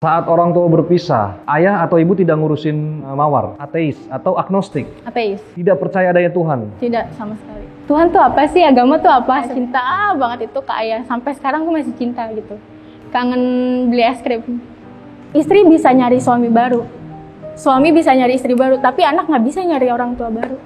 Saat orang tua berpisah, ayah atau ibu tidak ngurusin mawar, ateis atau agnostik, Ateis. tidak percaya adanya Tuhan. Tidak sama sekali. Tuhan tuh apa sih? Agama tuh apa? Cinta banget itu ke ayah. Sampai sekarang gue masih cinta gitu. Kangen beli es krim. Istri bisa nyari suami baru. Suami bisa nyari istri baru. Tapi anak nggak bisa nyari orang tua baru.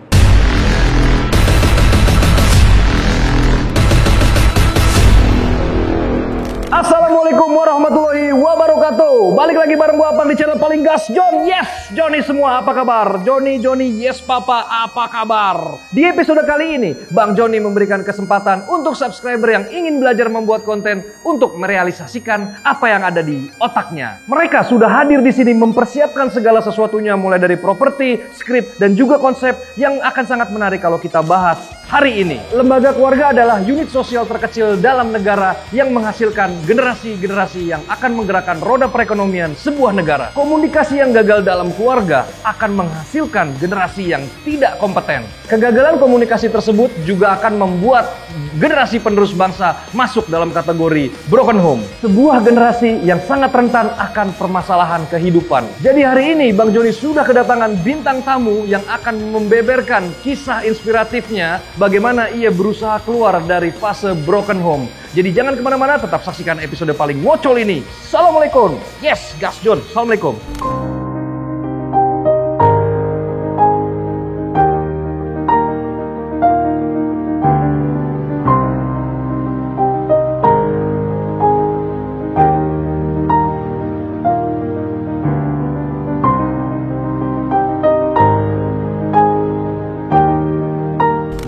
Assalamualaikum warahmatullahi wabarakatuh. Balik lagi bareng gua Apang di channel paling gas, John. Yes, Johnny semua apa kabar? Johnny, yes papa apa kabar? Di episode kali ini, Bang Johnny memberikan kesempatan untuk subscriber yang ingin belajar membuat konten untuk merealisasikan apa yang ada di otaknya. Mereka sudah hadir di sini mempersiapkan segala sesuatunya mulai dari properti, skrip, dan juga konsep yang akan sangat menarik kalau kita bahas hari ini. Lembaga keluarga adalah unit sosial terkecil dalam negara yang menghasilkan generasi-generasi yang akan menggerakkan roda perekonomian sebuah negara. Komunikasi yang gagal dalam keluarga akan menghasilkan generasi yang tidak kompeten. Kegagalan komunikasi tersebut juga akan membuat generasi penerus bangsa masuk dalam kategori broken home. Sebuah generasi yang sangat rentan akan permasalahan kehidupan. Jadi hari ini Bang Johnny sudah kedatangan bintang tamu yang akan membeberkan kisah inspiratifnya bagaimana ia berusaha keluar dari fase broken home. Jadi jangan kemana-mana, tetap saksikan episode paling ngocol ini. Assalamualaikum. Yes, Gas John. Assalamualaikum.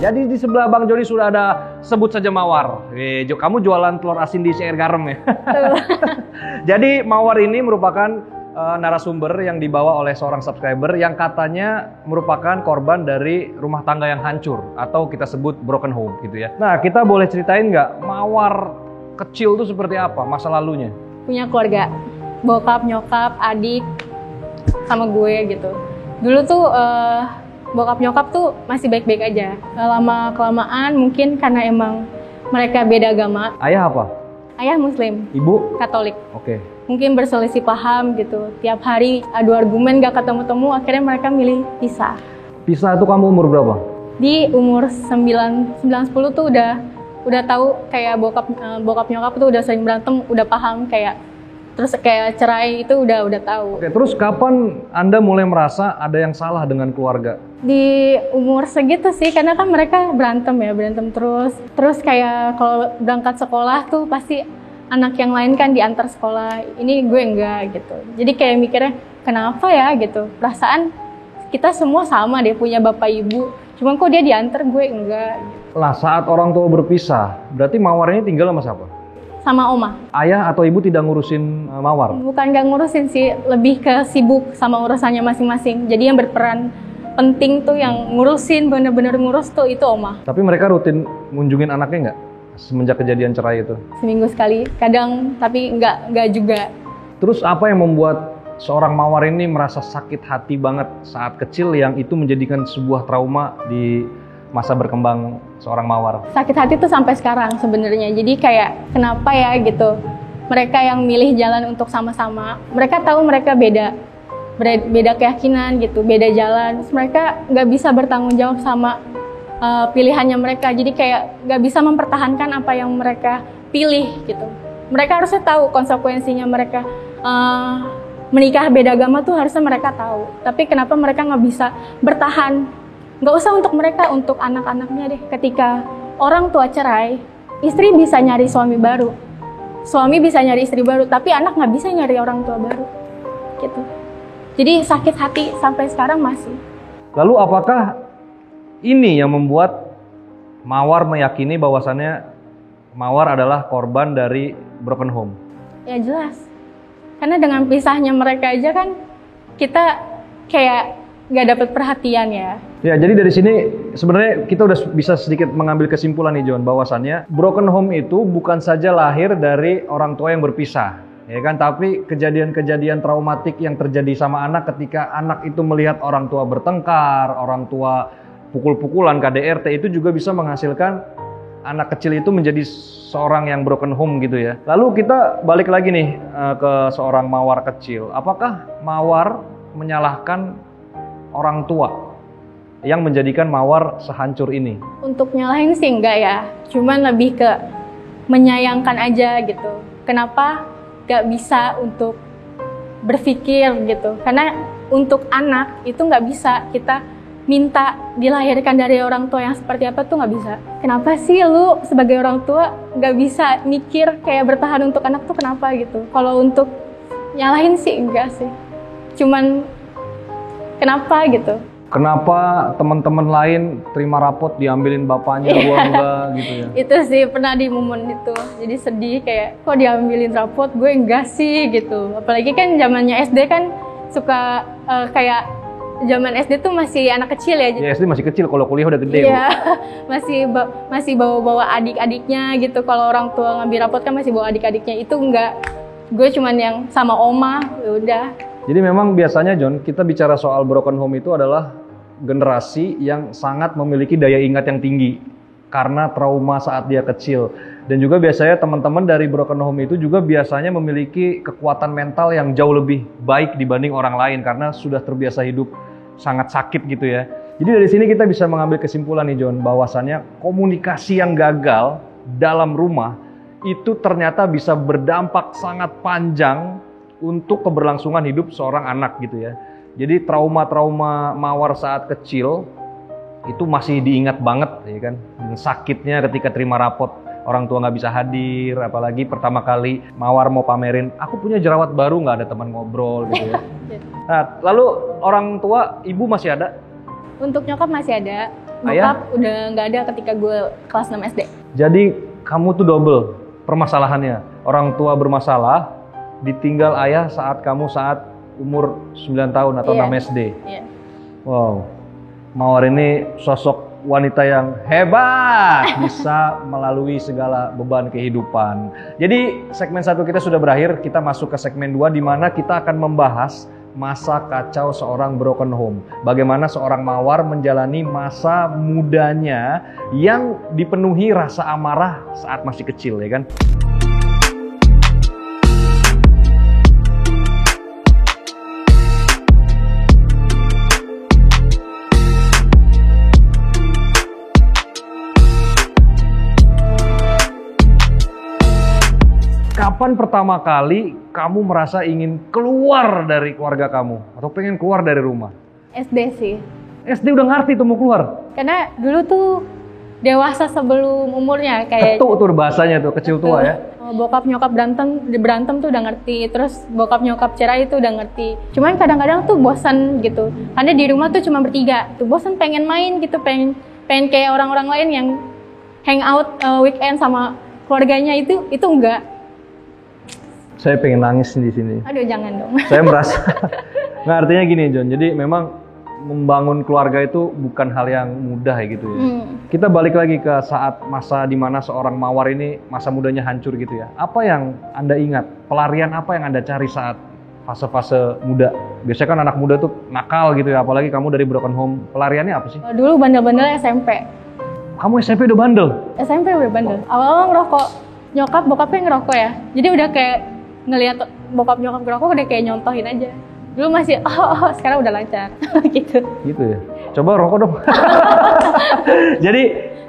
Jadi di sebelah Bang Johnny sudah ada, sebut saja mawar. Kamu jualan telur asin di CR Garam ya? Jadi mawar ini merupakan narasumber yang dibawa oleh seorang subscriber yang katanya merupakan korban dari rumah tangga yang hancur atau kita sebut broken home gitu ya. Nah, kita boleh ceritain nggak mawar kecil itu seperti apa masa lalunya? Punya keluarga. Bokap, nyokap, adik, sama gue gitu. Dulu tuh bokap nyokap tuh masih baik-baik aja. Lama-kelamaan mungkin karena emang mereka beda agama. Ayah apa? Ayah Muslim, Ibu? Katolik. Oke. Mungkin berselisih paham gitu. Tiap hari adu argumen gak ketemu-temu, akhirnya mereka milih pisah. Pisah itu kamu umur berapa? Di umur 9-10 tuh udah tahu kayak bokap nyokap tuh udah sering berantem, udah paham kayak terus kayak cerai itu udah tahu. Oke, terus kapan Anda mulai merasa ada yang salah dengan keluarga? Di umur segitu sih, karena kan mereka berantem terus. Terus kayak kalau berangkat sekolah tuh pasti anak yang lain kan diantar sekolah, ini gue enggak gitu. Jadi kayak mikirnya kenapa ya gitu, perasaan kita semua sama deh punya bapak ibu, cuman kok dia diantar gue enggak gitu. Lah saat orang tua berpisah, berarti mawar ini tinggal sama siapa? Sama oma. Ayah atau ibu tidak ngurusin mawar? Bukan gak ngurusin sih, lebih ke sibuk sama urusannya masing-masing. Jadi yang berperan penting tuh yang ngurusin, bener-bener ngurus tuh itu oma. Tapi mereka rutin ngunjungin anaknya nggak? Semenjak kejadian cerai itu? Seminggu sekali, kadang tapi nggak juga. Terus apa yang membuat seorang mawar ini merasa sakit hati banget saat kecil yang itu menjadikan sebuah trauma di masa berkembang seorang mawar? Sakit hati tuh sampai sekarang sebenarnya. Jadi kayak kenapa ya gitu. Mereka yang milih jalan untuk sama-sama. Mereka tahu mereka beda keyakinan gitu, beda jalan. Terus mereka nggak bisa bertanggung jawab sama pilihannya mereka. Jadi kayak nggak bisa mempertahankan apa yang mereka pilih gitu. Mereka harusnya tahu konsekuensinya mereka menikah beda agama tuh harusnya mereka tahu. Tapi kenapa mereka nggak bisa bertahan? Nggak usah untuk mereka, untuk anak-anaknya deh. Ketika orang tua cerai, istri bisa nyari suami baru. Suami bisa nyari istri baru, tapi anak nggak bisa nyari orang tua baru. Gitu. Jadi sakit hati sampai sekarang masih. Lalu apakah ini yang membuat mawar meyakini bahwasannya mawar adalah korban dari broken home? Ya jelas. Karena dengan pisahnya mereka aja kan kita kayak nggak dapat perhatian ya. Ya, jadi dari sini sebenarnya kita udah bisa sedikit mengambil kesimpulan nih John, bahwasannya broken home itu bukan saja lahir dari orang tua yang berpisah, ya kan? Tapi kejadian-kejadian traumatik yang terjadi sama anak ketika anak itu melihat orang tua bertengkar, orang tua pukul-pukulan, KDRT itu juga bisa menghasilkan anak kecil itu menjadi seorang yang broken home gitu ya. Lalu kita balik lagi nih ke seorang mawar kecil. Apakah mawar menyalahkan orang tua yang menjadikan mawar sehancur ini? Untuk nyalahin sih enggak ya, cuman lebih ke menyayangkan aja gitu. Kenapa gak bisa untuk berpikir gitu? Karena untuk anak itu nggak bisa kita minta dilahirkan dari orang tua yang seperti apa tuh nggak bisa. Kenapa sih lu sebagai orang tua nggak bisa mikir kayak bertahan untuk anak tuh kenapa gitu? Kalau untuk nyalahin sih enggak sih, cuman kenapa gitu? Kenapa teman-teman lain terima rapot diambilin bapaknya, gua enggak gitu ya? Itu sih pernah di momen itu, jadi sedih kayak kok diambilin rapot, gue enggak sih gitu. Apalagi kan zamannya SD kan suka kayak zaman SD tuh masih anak kecil ya. Ya SD masih kecil, kalau kuliah udah gede. Iya, masih bawa-bawa adik-adiknya gitu. Kalau orang tua ngambil rapot kan masih bawa adik-adiknya, itu enggak. Gue cuman yang sama oma, ya udah. Jadi memang biasanya John, kita bicara soal broken home itu adalah generasi yang sangat memiliki daya ingat yang tinggi karena trauma saat dia kecil. Dan juga biasanya teman-teman dari broken home itu juga biasanya memiliki kekuatan mental yang jauh lebih baik dibanding orang lain karena sudah terbiasa hidup sangat sakit gitu ya. Jadi dari sini kita bisa mengambil kesimpulan nih John, bahwasannya komunikasi yang gagal dalam rumah itu ternyata bisa berdampak sangat panjang untuk keberlangsungan hidup seorang anak gitu ya. Jadi trauma-trauma mawar saat kecil itu masih diingat banget ya kan. Dan sakitnya ketika terima rapot, orang tua nggak bisa hadir, apalagi pertama kali mawar mau pamerin, aku punya jerawat baru, nggak ada teman ngobrol gitu ya. Nah, lalu orang tua, ibu masih ada? Untuk nyokap masih ada, Ayah? bokap udah nggak ada ketika gue kelas 6 SD. Jadi kamu tuh double permasalahannya. Orang tua bermasalah, ditinggal ayah saat kamu umur 9 tahun atau 6 SD. Iya. Wow, Mawar ini sosok wanita yang hebat, bisa melalui segala beban kehidupan. Jadi segmen 1 kita sudah berakhir, kita masuk ke segmen 2 di mana kita akan membahas masa kacau seorang broken home. Bagaimana seorang mawar menjalani masa mudanya yang dipenuhi rasa amarah saat masih kecil ya kan. Kapan pertama kali kamu merasa ingin keluar dari keluarga kamu? Atau pengen keluar dari rumah? SD sih. SD udah ngerti tuh mau keluar? Karena dulu tuh dewasa sebelum umurnya. Kayak Ketuk tuh bahasanya tuh, kecil tua ya? Bokap nyokap berantem tuh udah ngerti. Terus bokap nyokap cerai itu udah ngerti. Cuman kadang-kadang tuh bosan gitu. Karena di rumah tuh cuma bertiga. Tuh bosan pengen main gitu. Pengen kayak orang-orang lain yang hangout weekend sama keluarganya itu enggak. Saya pengen nangis di sini. Aduh jangan dong. Saya merasa, nggak artinya gini John, jadi memang membangun keluarga itu bukan hal yang mudah ya gitu ya. Kita balik lagi ke saat masa dimana seorang mawar ini masa mudanya hancur gitu ya. Apa yang Anda ingat? Pelarian apa yang Anda cari saat fase-fase muda? Biasanya kan anak muda tuh nakal gitu ya, apalagi kamu dari broken home. Pelariannya apa sih? Dulu bandel-bandel SMP. Kamu SMP udah bandel? SMP udah bandel. Awal-awal ngerokok. Bokapnya ngerokok ya. Jadi udah kayak ngelihat bokap nyokap ngerokok udah kayak nyontohin aja. Dulu masih sekarang udah lancar gitu. Gitu ya. Coba rokok dong. Jadi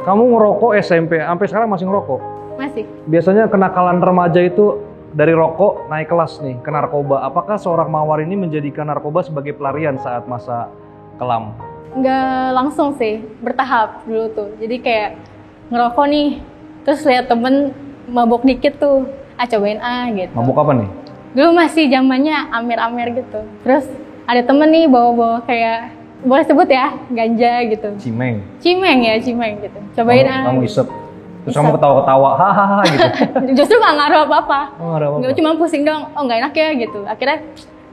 kamu ngerokok SMP sampai sekarang masih ngerokok? Masih. Biasanya kenakalan remaja itu dari rokok naik kelas nih ke narkoba. Apakah seorang mawar ini menjadikan narkoba sebagai pelarian saat masa kelam? Nggak langsung sih, bertahap dulu tuh. Jadi kayak ngerokok nih, terus lihat temen mabok dikit tuh. Cobain gitu. Mabuk apa nih? Dulu masih zamannya amer-amer gitu. Terus ada temen nih bawa-bawa kayak, boleh sebut ya, ganja gitu. Cimeng gitu. Cobain kamu isep. Terus kamu ketawa-ketawa, hahaha gitu. Justru nggak ngaruh apa-apa. Nggak cuma pusing doang, nggak enak ya gitu. Akhirnya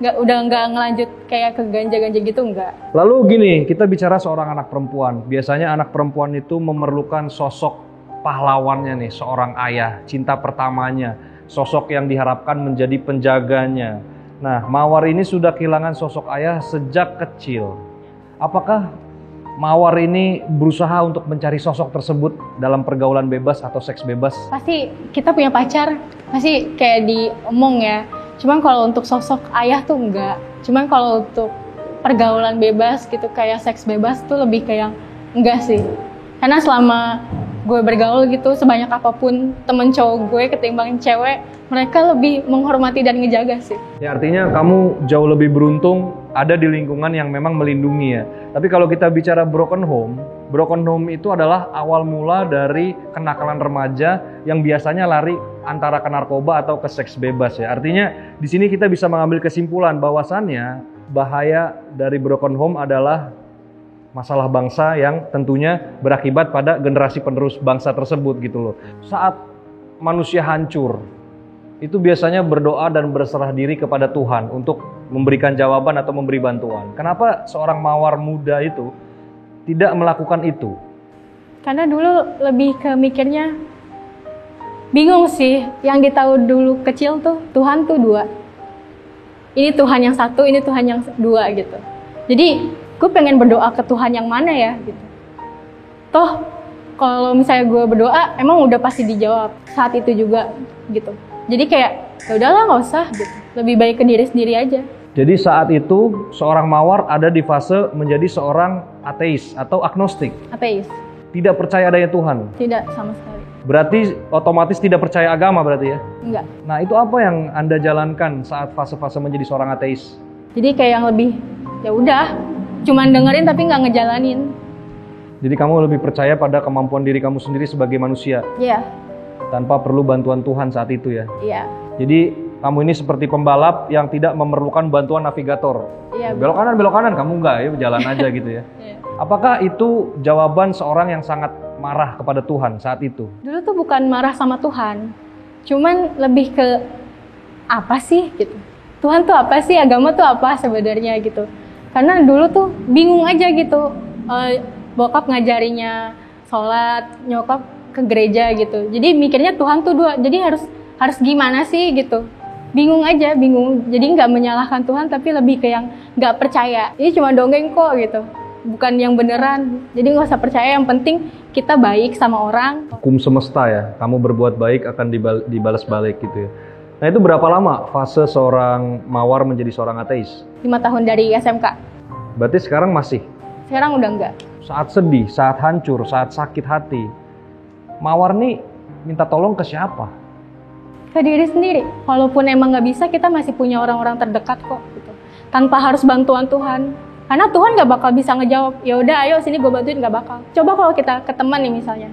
udah nggak ngelanjut kayak ke ganja-ganja gitu, nggak. Lalu gini, kita bicara seorang anak perempuan. Biasanya anak perempuan itu memerlukan sosok pahlawannya nih, seorang ayah, cinta pertamanya, sosok yang diharapkan menjadi penjaganya. Nah, mawar ini sudah kehilangan sosok ayah sejak kecil. Apakah Mawar ini berusaha untuk mencari sosok tersebut dalam pergaulan bebas atau seks bebas? Pasti kita punya pacar, pasti kayak diomong ya. Cuman kalau untuk sosok ayah tuh enggak. Cuman kalau untuk pergaulan bebas gitu, kayak seks bebas tuh lebih kayak enggak sih. Karena selama gue bergaul gitu, sebanyak apapun temen cowok gue ketimbang cewek, mereka lebih menghormati dan ngejaga sih. Ya artinya kamu jauh lebih beruntung ada di lingkungan yang memang melindungi ya. Tapi kalau kita bicara broken home itu adalah awal mula dari kenakalan remaja yang biasanya lari antara ke narkoba atau ke seks bebas ya. Artinya di sini kita bisa mengambil kesimpulan bahwasannya bahaya dari broken home adalah masalah bangsa yang tentunya berakibat pada generasi penerus bangsa tersebut gitu loh. Saat manusia hancur, itu biasanya berdoa dan berserah diri kepada Tuhan untuk memberikan jawaban atau memberi bantuan. Kenapa seorang mawar muda itu tidak melakukan itu? Karena dulu lebih ke mikirnya bingung sih. Yang ditahu dulu kecil tuh Tuhan tuh dua. Ini Tuhan yang satu, ini Tuhan yang dua gitu. Jadi gue pengen berdoa ke Tuhan yang mana ya gitu. Toh kalau misalnya gue berdoa emang udah pasti dijawab saat itu juga gitu. Jadi kayak ya udahlah nggak usah gitu. Lebih baik ke diri sendiri aja. Jadi saat itu seorang mawar ada di fase menjadi seorang ateis atau agnostik. Ateis. Tidak percaya adanya Tuhan. Tidak sama sekali. Berarti otomatis tidak percaya agama berarti ya? Enggak. Nah itu apa yang Anda jalankan saat fase-fase menjadi seorang ateis? Jadi kayak yang lebih ya udah, cuman dengerin tapi nggak ngejalanin. Jadi kamu lebih percaya pada kemampuan diri kamu sendiri sebagai manusia? Iya. Tanpa perlu bantuan Tuhan saat itu ya? Iya. Jadi kamu ini seperti pembalap yang tidak memerlukan bantuan navigator. Iya. Belok kanan, kamu enggak ya, jalan aja gitu ya. Iya. Apakah itu jawaban seorang yang sangat marah kepada Tuhan saat itu? Dulu tuh bukan marah sama Tuhan, cuman lebih ke apa sih gitu. Tuhan tuh apa sih, agama tuh apa sebenarnya gitu. Karena dulu tuh bingung aja gitu. Bokap ngajarinya sholat, nyokap ke gereja gitu. Jadi mikirnya Tuhan tuh dua. Jadi harus gimana sih gitu. Bingung aja, bingung. Jadi nggak menyalahkan Tuhan, tapi lebih ke yang nggak percaya. Ini cuma dongeng kok gitu, bukan yang beneran. Jadi nggak usah percaya. Yang penting kita baik sama orang. Hukum semesta ya, kamu berbuat baik akan dibalas balik gitu ya. Nah itu berapa lama fase seorang mawar menjadi seorang ateis? 5 tahun dari SMK. Berarti sekarang masih? Sekarang udah enggak. Saat sedih, saat hancur, saat sakit hati, mawar nih minta tolong ke siapa? Ke diri sendiri. Walaupun emang nggak bisa, kita masih punya orang-orang terdekat kok gitu. Tanpa harus bantuan Tuhan. Karena Tuhan nggak bakal bisa ngejawab. Ya udah, ayo sini gue bantuin, nggak bakal. Coba kalau kita ke teman nih misalnya.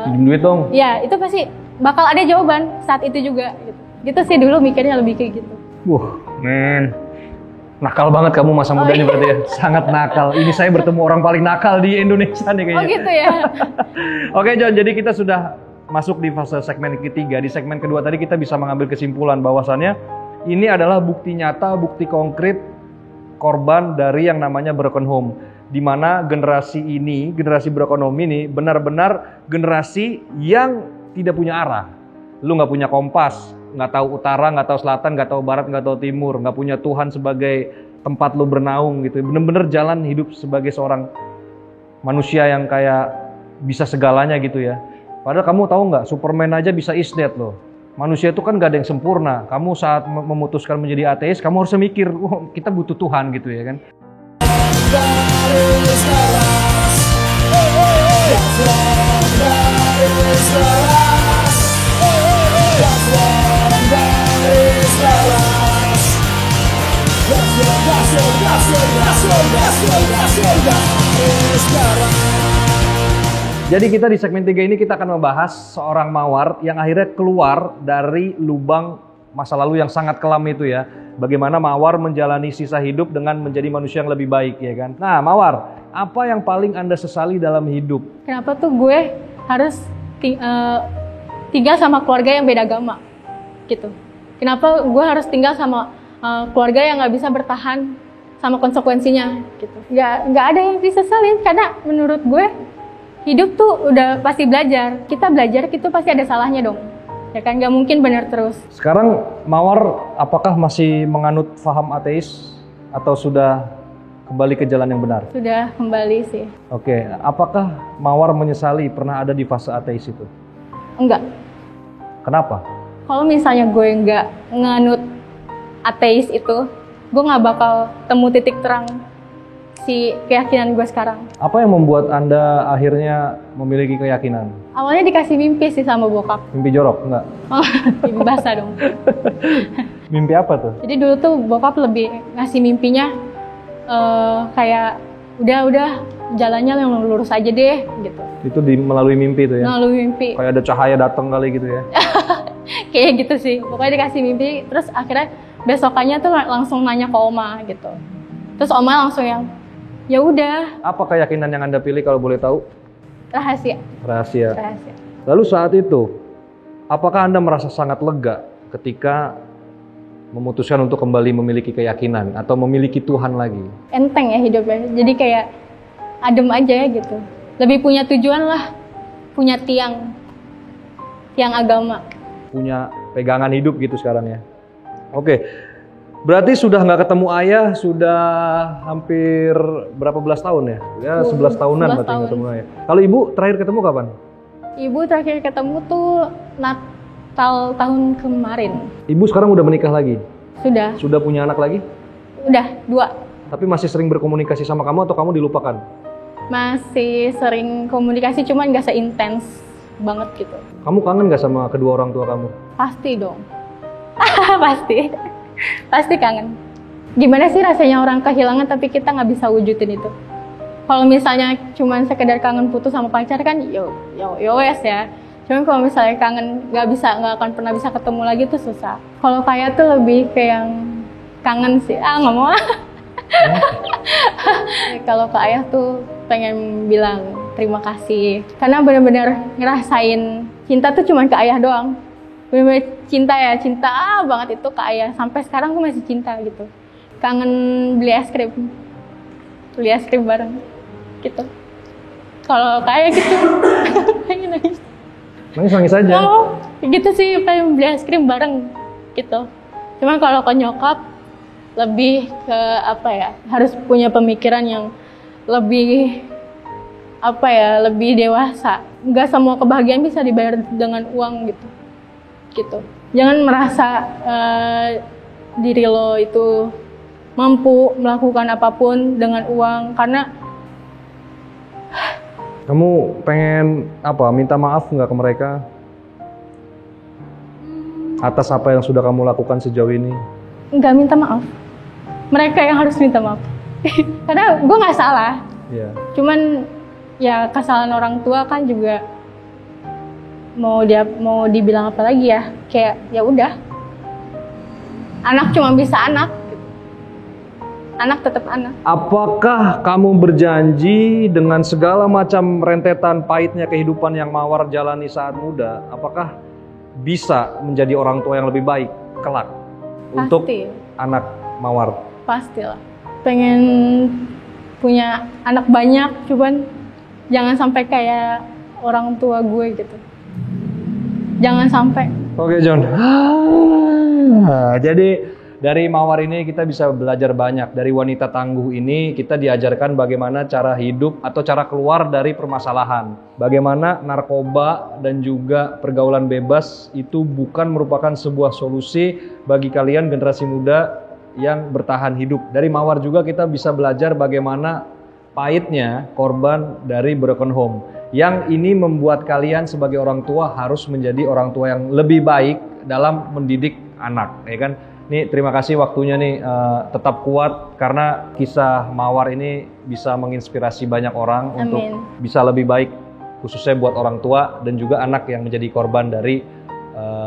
Pinjem duit dong. Ya itu pasti bakal ada jawaban saat itu juga. Gitu sih dulu mikirnya lebih kayak gitu. Men. Nakal banget kamu masa mudanya berarti ya. Sangat nakal. Ini saya bertemu orang paling nakal di Indonesia nih kayaknya. Oh gitu ya. Oke John, jadi kita sudah masuk di fase segmen ketiga. Di segmen kedua tadi kita bisa mengambil kesimpulan bahwasannya ini adalah bukti nyata, bukti konkret korban dari yang namanya broken home. Di mana generasi ini, generasi broken home ini benar-benar generasi yang tidak punya arah. Lu nggak punya kompas, nggak tahu utara, nggak tahu selatan, nggak tahu barat, nggak tahu timur, nggak punya Tuhan sebagai tempat lu bernaung gitu. Bener-bener jalan hidup sebagai seorang manusia yang kayak bisa segalanya gitu ya. Padahal kamu tahu nggak, Superman aja bisa is dead loh. Manusia itu kan nggak ada yang sempurna. Kamu saat memutuskan menjadi ateis, kamu harus mikir, kita butuh Tuhan gitu ya kan. Jadi kita di segmen 3 ini kita akan membahas seorang mawar yang akhirnya keluar dari lubang masa lalu yang sangat kelam itu ya. Bagaimana mawar menjalani sisa hidup dengan menjadi manusia yang lebih baik ya kan. Nah mawar, apa yang paling Anda sesali dalam hidup? Kenapa tuh gue harus tinggal sama keluarga yang beda agama gitu. Kenapa gue harus tinggal sama keluarga yang nggak bisa bertahan sama konsekuensinya gitu. Nggak ada yang disesalin karena menurut gue hidup tuh udah pasti belajar. Kita belajar itu pasti ada salahnya dong. Ya kan nggak mungkin benar terus. Sekarang mawar apakah masih menganut paham ateis atau sudah kembali ke jalan yang benar? Sudah kembali sih. Oke, apakah Mawar menyesali pernah ada di fase ateis itu? Enggak. Kenapa? Kalau misalnya gue nggak nganut ateis itu, gue nggak bakal temu titik terang si keyakinan gue sekarang. Apa yang membuat Anda akhirnya memiliki keyakinan? Awalnya dikasih mimpi sih sama bokap. Mimpi jorok? Enggak. Oh, mimpi basah dong. Mimpi apa tuh? Jadi dulu tuh bokap lebih ngasih mimpinya kayak udah jalannya yang lurus aja deh gitu. Itu melalui mimpi tuh ya? Melalui mimpi. Kayak ada cahaya datang kali gitu ya? Kayak gitu sih. Pokoknya dikasih mimpi, terus akhirnya besokannya tuh langsung nanya ke Oma gitu. Terus Oma langsung yang ya udah. Apa keyakinan yang Anda pilih kalau boleh tahu? Rahasia. Rahasia. Rahasia. Lalu saat itu, apakah Anda merasa sangat lega ketika memutuskan untuk kembali memiliki keyakinan atau memiliki Tuhan lagi? Enteng ya hidupnya. Jadi kayak adem aja ya gitu. Lebih punya tujuan lah. Punya tiang agama. Punya pegangan hidup gitu sekarang ya. Oke. Berarti sudah nggak ketemu ayah sudah hampir berapa belas tahun ya? Ya 11 tahunan 11 berarti tahun. ketemu ayah. Kalau ibu terakhir ketemu kapan? Ibu terakhir ketemu tuh Natal tahun kemarin. Ibu sekarang udah menikah lagi? Sudah. Sudah punya anak lagi? Udah 2. Tapi masih sering berkomunikasi sama kamu atau kamu dilupakan? Masih sering komunikasi, cuman gak seintens banget gitu. Kamu kangen gak sama kedua orang tua kamu? Pasti dong. Pasti kangen. Gimana sih rasanya orang kehilangan tapi kita nggak bisa wujudin itu? Kalau misalnya cuman sekedar kangen putus sama pacar kan yo wes ya. Cuman kalau misalnya kangen nggak akan pernah bisa ketemu lagi tuh susah. Kalau kayak tuh lebih ke yang kangen sih. Nggak mau. Kalau ke ayah tuh pengen bilang terima kasih karena benar-benar ngerasain cinta tuh cuman ke ayah doang. Bener-bener cinta banget itu ke ayah. Sampai sekarang gue masih cinta gitu. Kangen beli es krim bareng gitu. Kalau ke ayah gitu pengen nangis. Nangis aja? Oh, gitu sih, pengen beli es krim bareng gitu. Cuman kalau ke nyokap lebih ke apa ya, harus punya pemikiran yang lebih apa ya, lebih dewasa. Nggak semua kebahagiaan bisa dibayar dengan uang gitu. Jangan merasa diri lo itu mampu melakukan apapun dengan uang karena kamu pengen apa? Minta maaf nggak ke mereka atas apa yang sudah kamu lakukan sejauh ini? nggak minta maaf. Mereka yang harus minta maaf. Karena gue nggak salah. Yeah. Cuman ya kesalahan orang tua kan juga mau dibilang apa lagi ya, kayak ya udah, anak cuma bisa anak, anak tetap anak. Apakah kamu berjanji dengan segala macam rentetan pahitnya kehidupan yang Mawar jalani saat muda, apakah bisa menjadi orang tua yang lebih baik kelak? Pasti. Untuk anak Mawar? Pastilah, pengen punya anak banyak, cuman jangan sampai kayak orang tua gue gitu. Jangan sampai. Oke John. Jadi dari Mawar ini kita bisa belajar banyak. Dari wanita tangguh ini kita diajarkan bagaimana cara hidup atau cara keluar dari permasalahan. Bagaimana narkoba dan juga pergaulan bebas itu bukan merupakan sebuah solusi bagi kalian generasi muda yang bertahan hidup. Dari Mawar juga kita bisa belajar bagaimana pahitnya korban dari broken home. Yang ini membuat kalian sebagai orang tua harus menjadi orang tua yang lebih baik dalam mendidik anak, ya kan? Nih terima kasih waktunya nih, tetap kuat karena kisah Mawar ini bisa menginspirasi banyak orang. Amin. Untuk bisa lebih baik, khususnya buat orang tua dan juga anak yang menjadi korban dari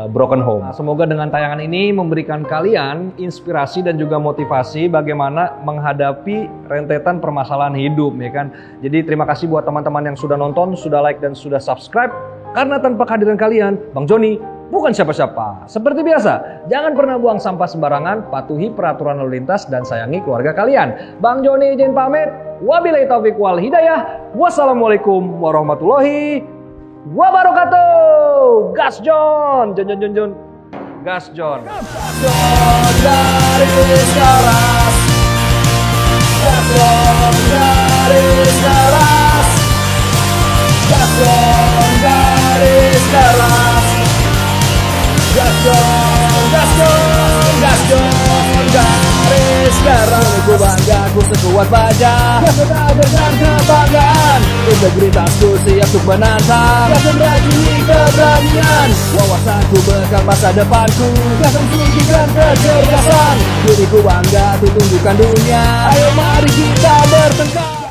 broken home. Nah, semoga dengan tayangan ini memberikan kalian inspirasi dan juga motivasi bagaimana menghadapi rentetan permasalahan hidup, ya kan? Jadi terima kasih buat teman-teman yang sudah nonton, sudah like dan sudah subscribe. Karena tanpa kehadiran kalian, Bang Joni bukan siapa-siapa. Seperti biasa, jangan pernah buang sampah sembarangan, patuhi peraturan lalu lintas dan sayangi keluarga kalian. Bang Joni izin pamit. Wabillahi taufiq wal hidayah. Wassalamualaikum warahmatullahi wabarakatuh. Gas John. Gas John. Gas John dari sekarang. Gas John. garis garang. Ku bangga, ku sekuat baja. Sudah dengan kebanggaan, integritasku siap untuk menantang. Rajin keberanian, wawasanku bekal masa depanku. Akan suntikan kecerdasan, diriku bangga, tunjukkan dunia. Ayo mari kita bertengkar.